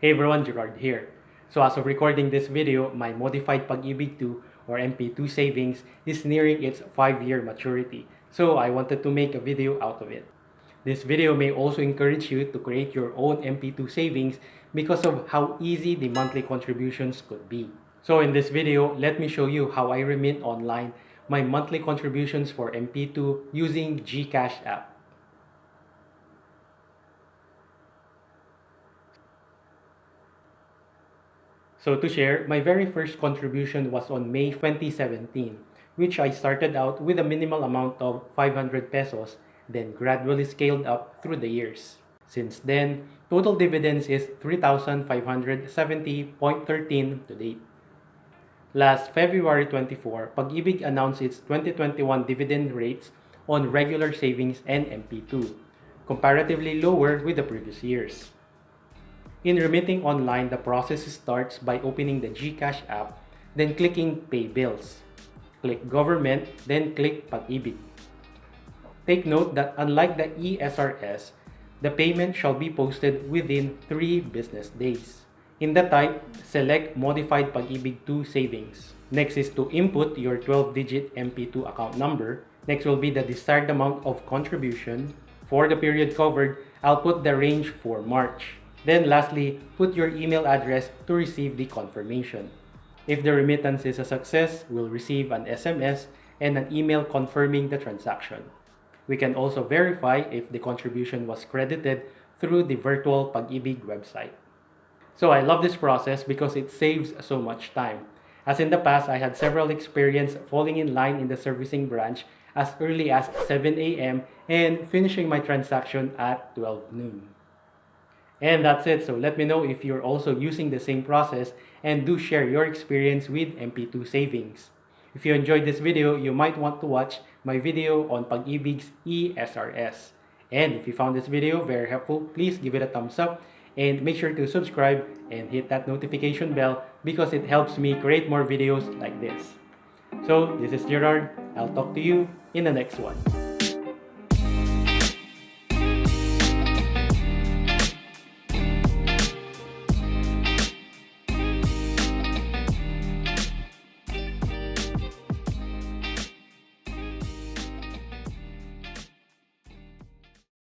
Hey everyone, Gerard here. So as of recording this video, my Modified Pag-IBIG II or MP2 savings is nearing its 5-year maturity. So I wanted to make a video out of it. This video may also encourage you to create your own MP2 savings because of how easy the monthly contributions could be. So in this video, let me show you how I remit online my monthly contributions for MP2 using GCash App. So to share, my very first contribution was on May 2017, which I started out with a minimal amount of 500 pesos, then gradually scaled up through the years. Since then, total dividends is 3,570.13 to date. Last February 24, Pag-Ibig announced its 2021 dividend rates on regular savings and MP2, comparatively lower with the previous years. In remitting online, the process starts by opening the GCash app, then clicking Pay Bills. Click Government, then click Pag-Ibig. Take note that unlike the ESRS, the payment shall be posted within 3 business days. In the type, select Modified Pag-IBIG II Savings. Next is to input your 12-digit MP2 account number. Next will be the desired amount of contribution. For the period covered, I'll put the range for March. Then lastly, put your email address to receive the confirmation. If the remittance is a success, we'll receive an SMS and an email confirming the transaction. We can also verify if the contribution was credited through the virtual Pag-Ibig website. So I love this process because it saves so much time. As in the past, I had several experience falling in line in the servicing branch as early as 7 a.m. and finishing my transaction at 12 noon. And that's it. So let me know if you're also using the same process and do share your experience with MP2 savings. If you enjoyed this video, you might want to watch my video on Pag-Ibig's ESRS. And if you found this video very helpful, please give it a thumbs up and make sure to subscribe and hit that notification bell because it helps me create more videos like this. So this is Gerard. I'll talk to you in the next one.